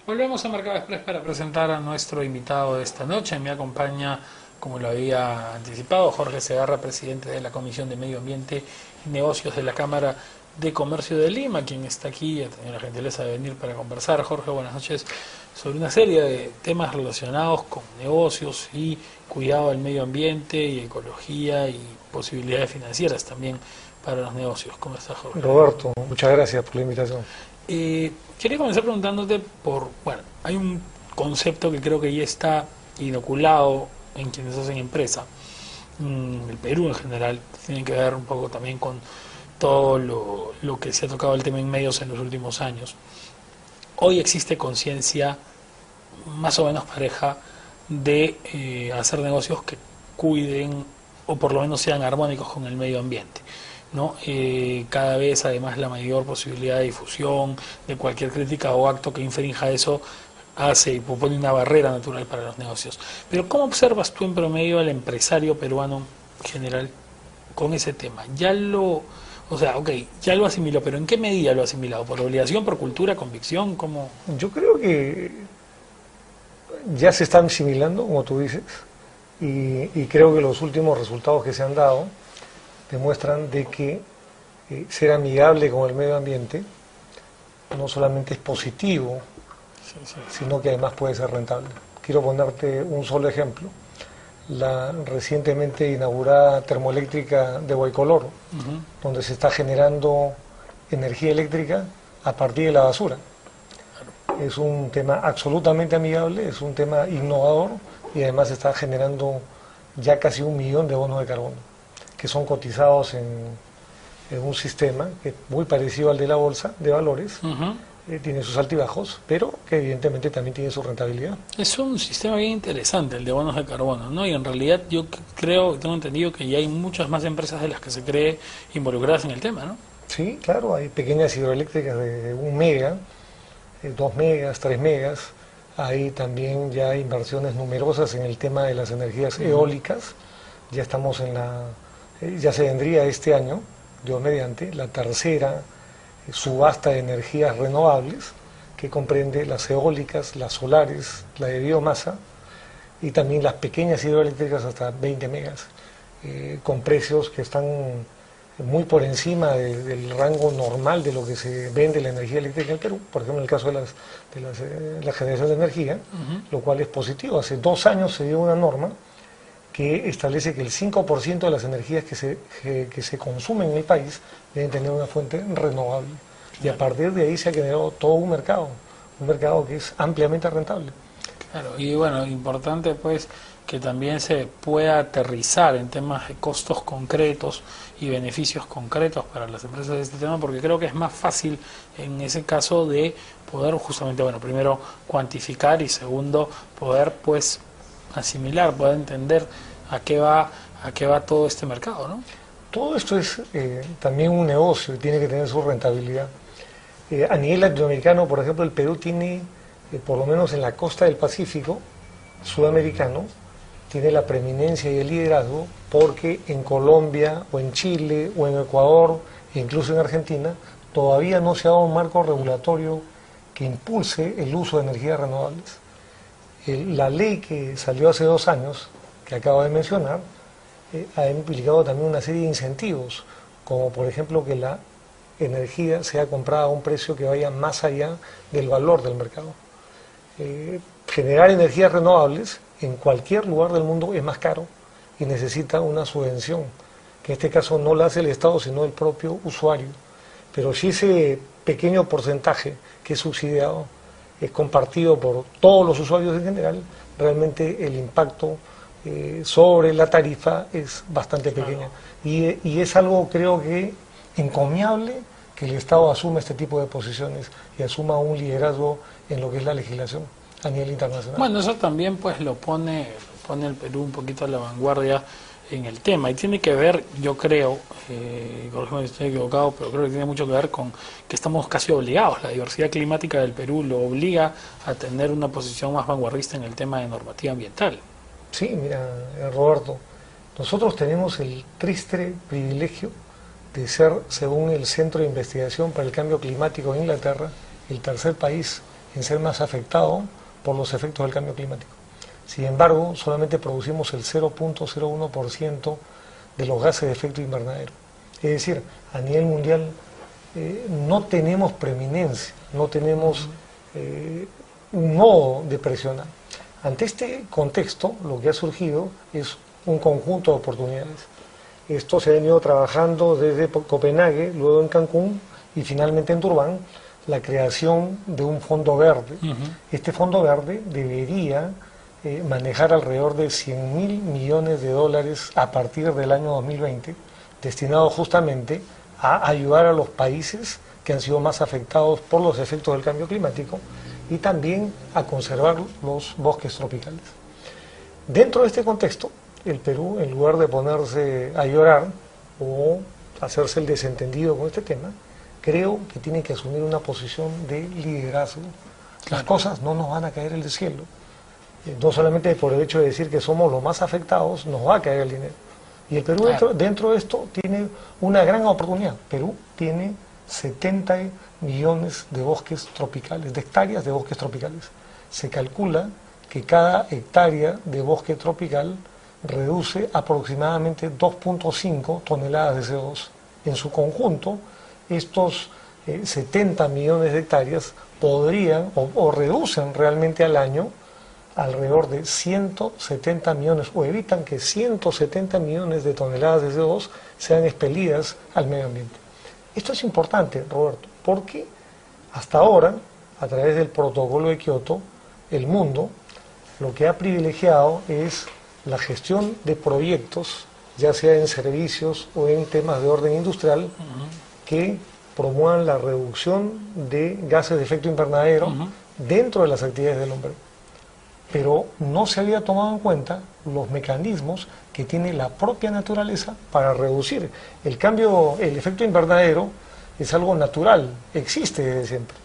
Volvemos a Mercado Express para presentar a nuestro invitado de esta noche. Me acompaña, como lo había anticipado, Jorge Segarra, presidente de la Comisión de Medio Ambiente y Negocios de la Cámara de Comercio de Lima, quien está aquí, ha tenido la gentileza de venir para conversar. Jorge, buenas noches, sobre una serie de temas relacionados con negocios y cuidado del medio ambiente y ecología y posibilidades financieras también para los negocios. ¿Cómo estás, Jorge? Roberto, muchas gracias por la invitación. Quería comenzar preguntándote bueno, hay un concepto que creo que ya está inoculado en quienes hacen empresa, el Perú en general, tiene que ver un poco también con todo lo que se ha tocado el tema en medios en los últimos años. Hoy existe conciencia más o menos pareja de hacer negocios que cuiden o por lo menos sean armónicos con el medio ambiente, ¿no? Cada vez además la mayor posibilidad de difusión de cualquier crítica o acto que infrinja eso hace y propone una barrera natural para los negocios. Pero ¿cómo observas tú en promedio al empresario peruano en general con ese tema? O sea, ok, ya lo asimiló, pero ¿en qué medida lo ha asimilado? ¿Por obligación, por cultura, convicción? ¿Cómo? Yo creo que ya se están asimilando, como tú dices, y creo que los últimos resultados que se han dado demuestran de que ser amigable con el medio ambiente no solamente es positivo, sino que además puede ser rentable. Quiero ponerte un solo ejemplo. La recientemente inaugurada termoeléctrica de Guaycoloro, donde se está generando energía eléctrica a partir de la basura. Es un tema absolutamente amigable, es un tema innovador y además está generando ya casi 1 millón de bonos de carbono, que son cotizados en un sistema que es muy parecido al de la bolsa de valores. Tiene sus altibajos, pero que evidentemente también tiene su rentabilidad. Es un sistema bien interesante el de bonos de carbono, ¿no? Y en realidad yo creo, tengo entendido que ya hay muchas más empresas de las que se cree involucradas en el tema, ¿no? Sí, claro, hay pequeñas hidroeléctricas de 1 mega, 2 megas, 3 megas. Hay también ya inversiones numerosas en el tema de las energías eólicas. Ya estamos ya se vendría este año, Dios mediante, la tercera subasta de energías renovables, que comprende las eólicas, las solares, la de biomasa y también las pequeñas hidroeléctricas hasta 20 megas, con precios que están muy por encima del rango normal de lo que se vende la energía eléctrica en el Perú, por ejemplo en el caso de la generación de energía, lo cual es positivo. Hace 2 años se dio una norma que establece que el 5% de las energías que se consumen en el país deben tener una fuente renovable. Y a partir de ahí se ha generado todo un mercado que es ampliamente rentable. Claro, y bueno, importante pues que también se pueda aterrizar en temas de costos concretos y beneficios concretos para las empresas de este tema, porque creo que es más fácil en ese caso de poder justamente, bueno, primero cuantificar y segundo poder pues asimilar, poder entender a qué va todo este mercado, ¿no? Todo esto es también un negocio y tiene que tener su rentabilidad. A nivel latinoamericano, por ejemplo, el Perú tiene, por lo menos en la costa del Pacífico sudamericano, tiene la preeminencia y el liderazgo, porque en Colombia o en Chile o en Ecuador e incluso en Argentina todavía no se ha dado un marco regulatorio que impulse el uso de energías renovables. La ley que salió hace 2 años, que acabo de mencionar, ha implicado también una serie de incentivos, como por ejemplo que la energía sea comprada a un precio que vaya más allá del valor del mercado. Generar energías renovables en cualquier lugar del mundo es más caro y necesita una subvención, que en este caso no la hace el Estado, sino el propio usuario. Pero si ese pequeño porcentaje que es subsidiado es compartido por todos los usuarios en general, realmente el impacto sobre la tarifa es bastante pequeña. Y es algo, creo que, encomiable que el Estado asuma este tipo de posiciones y asuma un liderazgo en lo que es la legislación a nivel internacional. Bueno, eso también pues lo pone el Perú un poquito a la vanguardia en el tema y tiene que ver, yo creo, corrígeme si estoy equivocado, pero creo que tiene mucho que ver con que estamos casi obligados, la diversidad climática del Perú lo obliga a tener una posición más vanguardista en el tema de normativa ambiental. Sí, mira, Roberto, nosotros tenemos el triste privilegio de ser, según el Centro de Investigación para el Cambio Climático de Inglaterra, el tercer país en ser más afectado por los efectos del cambio climático. Sin embargo, solamente producimos el 0.01% de los gases de efecto invernadero. Es decir, a nivel mundial no tenemos preeminencia, no tenemos un nodo de presionar. Ante este contexto, lo que ha surgido es un conjunto de oportunidades. Esto se ha venido trabajando desde Copenhague, luego en Cancún y finalmente en Durban, la creación de un fondo verde. Este fondo verde debería manejar alrededor de 100.000 millones de dólares a partir del año 2020, destinado justamente a ayudar a los países que han sido más afectados por los efectos del cambio climático y también a conservar los bosques tropicales. Dentro de este contexto, el Perú, en lugar de ponerse a llorar o hacerse el desentendido con este tema, creo que tiene que asumir una posición de liderazgo. Las cosas no nos van a caer del cielo. No solamente por el hecho de decir que somos los más afectados, nos va a caer el dinero. Y el Perú dentro de esto tiene una gran oportunidad. Perú tiene 70 millones de bosques tropicales, de hectáreas de bosques tropicales. Se calcula que cada hectárea de bosque tropical reduce aproximadamente 2.5 toneladas de CO2. En su conjunto, estos 70 millones de hectáreas podrían o reducen realmente al año alrededor de 170 millones o evitan que 170 millones de toneladas de CO2 sean expelidas al medio ambiente. Esto es importante, Roberto, porque hasta ahora, a través del protocolo de Kioto, el mundo lo que ha privilegiado es la gestión de proyectos, ya sea en servicios o en temas de orden industrial, que promuevan la reducción de gases de efecto invernadero dentro de las actividades del hombre. Pero no se había tomado en cuenta los mecanismos que tiene la propia naturaleza para reducir. El efecto invernadero es algo natural, existe desde siempre.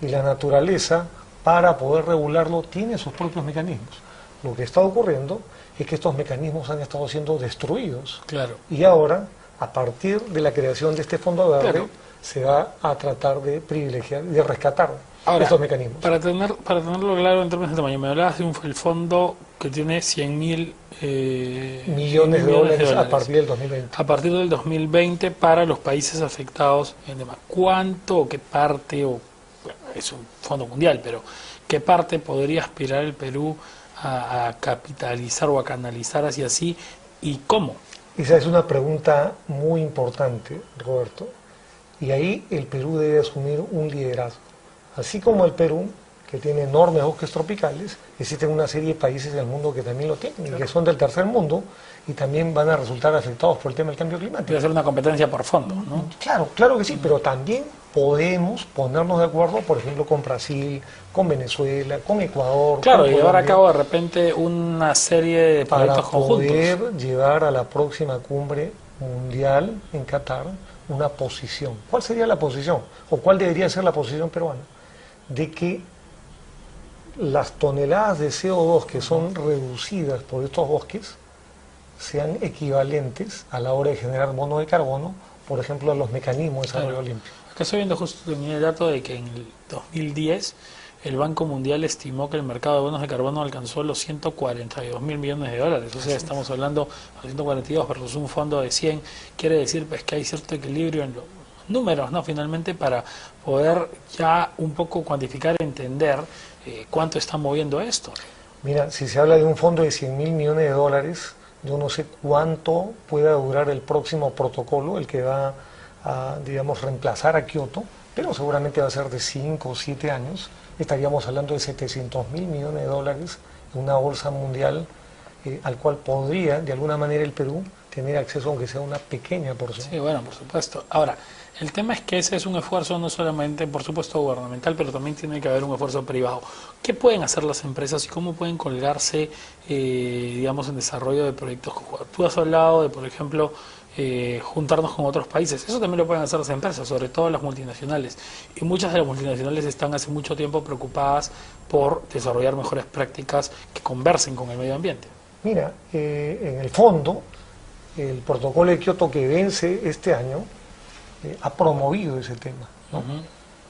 Y la naturaleza, para poder regularlo, tiene sus propios mecanismos. Lo que está ocurriendo es que estos mecanismos han estado siendo destruidos. Claro. Y ahora, a partir de la creación de este fondo verde, se va a tratar de privilegiar, de rescatar estos mecanismos. Para tenerlo claro en términos de tamaño, me hablabas de el fondo que tiene 100.000 millones de dólares a partir del 2020. A partir del 2020 para los países afectados en demás. ¿Cuánto o qué parte, es un fondo mundial, pero qué parte podría aspirar el Perú a capitalizar o a canalizar hacia así y cómo? Esa es una pregunta muy importante, Roberto, y ahí el Perú debe asumir un liderazgo. Así como el Perú, que tiene enormes bosques tropicales, existen una serie de países del mundo que también lo tienen, y que son del tercer mundo, y también van a resultar afectados por el tema del cambio climático. Debe ser una competencia por fondo, ¿no? Claro que sí, pero también podemos ponernos de acuerdo, por ejemplo, con Brasil, con Venezuela, con Ecuador. Claro, con y llevar a Colombia, cabo de repente una serie de proyectos conjuntos. para poder llevar a la próxima cumbre mundial en Qatar una posición. ¿Cuál sería la posición? ¿O cuál debería ser la posición peruana? De que las toneladas de CO2 que son reducidas por estos bosques sean equivalentes a la hora de generar bono de carbono, por ejemplo, a los mecanismos de desarrollo limpio. Acá estoy viendo justo el dato de que en el 2010 el Banco Mundial estimó que el mercado de bonos de carbono alcanzó los 142.000 millones de dólares. O sea, estamos hablando de 142 versus un fondo de 100. Quiere decir pues que hay cierto equilibrio en los números, ¿no? Finalmente, para poder ya un poco cuantificar, entender cuánto está moviendo esto. Mira, si se habla de un fondo de 100.000 millones de dólares, yo no sé cuánto pueda durar el próximo protocolo, el que va a, digamos, reemplazar a Kioto, pero seguramente va a ser de 5 o 7 años. Estaríamos hablando de 700.000 millones de dólares en una bolsa mundial al cual podría, de alguna manera, el Perú tener acceso, aunque sea una pequeña porción. Sí, bueno, por supuesto. Ahora, el tema es que ese es un esfuerzo no solamente, por supuesto, gubernamental, pero también tiene que haber un esfuerzo privado. ¿Qué pueden hacer las empresas y cómo pueden colgarse, digamos, en desarrollo de proyectos conjuntos? Tú has hablado de, por ejemplo, juntarnos con otros países. Eso también lo pueden hacer las empresas, sobre todo las multinacionales. Y muchas de las multinacionales están hace mucho tiempo preocupadas por desarrollar mejores prácticas que conversen con el medio ambiente. Mira, en el fondo, el protocolo de Kioto que vence este año ha promovido ese tema, ¿no?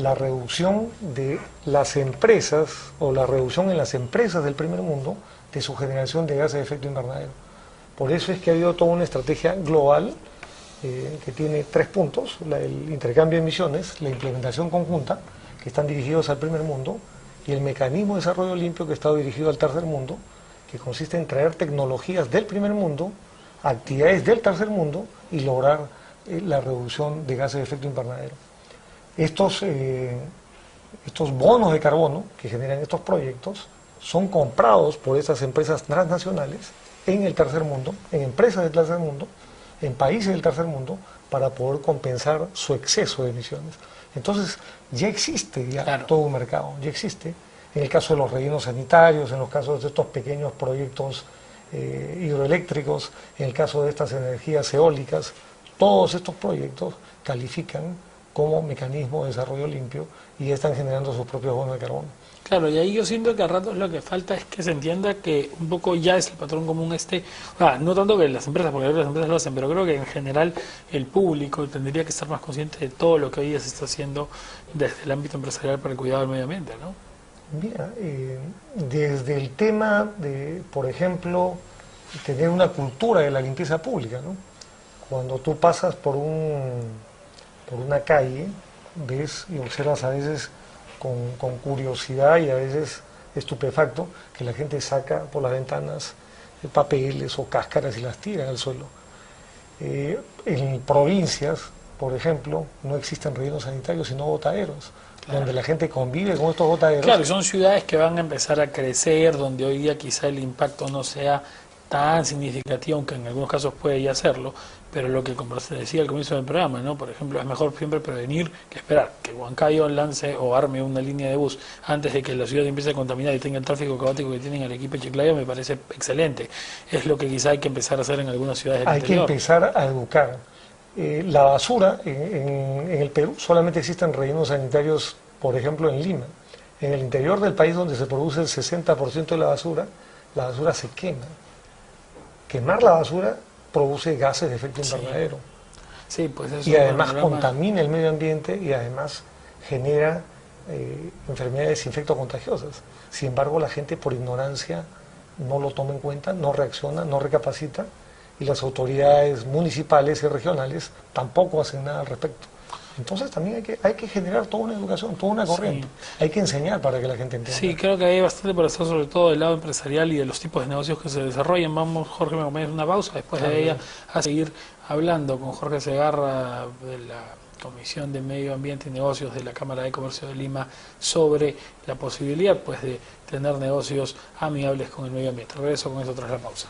la reducción de las empresas o la reducción en las empresas del primer mundo de su generación de gases de efecto invernadero. Por eso es que ha habido toda una estrategia global que tiene 3 puntos: el intercambio de emisiones, la implementación conjunta, que están dirigidos al primer mundo, y el mecanismo de desarrollo limpio, que está dirigido al tercer mundo, que consiste en traer tecnologías del primer mundo, actividades del tercer mundo y lograr la reducción de gases de efecto invernadero. Estos bonos de carbono que generan estos proyectos son comprados por estas empresas transnacionales en el tercer mundo, en empresas del tercer mundo, en países del tercer mundo, para poder compensar su exceso de emisiones. Entonces ya existe Claro. todo un mercado, ya existe. En el caso de los rellenos sanitarios, en los casos de estos pequeños proyectos hidroeléctricos, en el caso de estas energías eólicas, todos estos proyectos califican como mecanismo de desarrollo limpio y están generando sus propios bonos de carbono. Claro, y ahí yo siento que a ratos lo que falta es que se entienda que un poco ya es el patrón común no tanto que las empresas, porque las empresas lo hacen, pero creo que en general el público tendría que estar más consciente de todo lo que hoy día se está haciendo desde el ámbito empresarial para el cuidado del medio ambiente, ¿no? Mira, desde el tema de, por ejemplo, tener una cultura de la limpieza pública, ¿no? Cuando tú pasas por una calle, ves y observas a veces con curiosidad y a veces estupefacto que la gente saca por las ventanas papeles o cáscaras y las tira al suelo. En provincias, por ejemplo, no existen rellenos sanitarios sino botaderos, donde la gente convive con estos botaderos. Claro, y son ciudades que van a empezar a crecer, donde hoy día quizá el impacto no sea tan significativo, aunque en algunos casos puede ya serlo, pero lo que, como se decía al comienzo del programa, ¿no? Por ejemplo, es mejor siempre prevenir que esperar. Que Huancayo lance o arme una línea de bus antes de que la ciudad empiece a contaminar y tenga el tráfico caótico que tienen Arequipa y Chiclayo, me parece excelente. Es lo que quizá hay que empezar a hacer en algunas ciudades del interior. Hay que empezar a educar. La basura, en el Perú solamente existen rellenos sanitarios, por ejemplo, en Lima. En el interior del país, donde se produce el 60% de la basura se quema. Quemar la basura produce gases de efecto invernadero. Sí, pues eso Y además contamina el medio ambiente y además genera enfermedades infectocontagiosas. Sin embargo, la gente por ignorancia no lo toma en cuenta, no reacciona, no recapacita, y las autoridades municipales y regionales tampoco hacen nada al respecto. Entonces también hay que generar toda una educación, toda una corriente. Sí. Hay que enseñar para que la gente entienda. Sí, creo que hay bastante por hacer, sobre todo del lado empresarial y de los tipos de negocios que se desarrollan. Vamos, Jorge, me acompañas una pausa, después de ella a seguir hablando con Jorge Segarra de la Comisión de Medio Ambiente y Negocios de la Cámara de Comercio de Lima sobre la posibilidad, pues, de tener negocios amigables con el medio ambiente. Regreso con eso tras la pausa.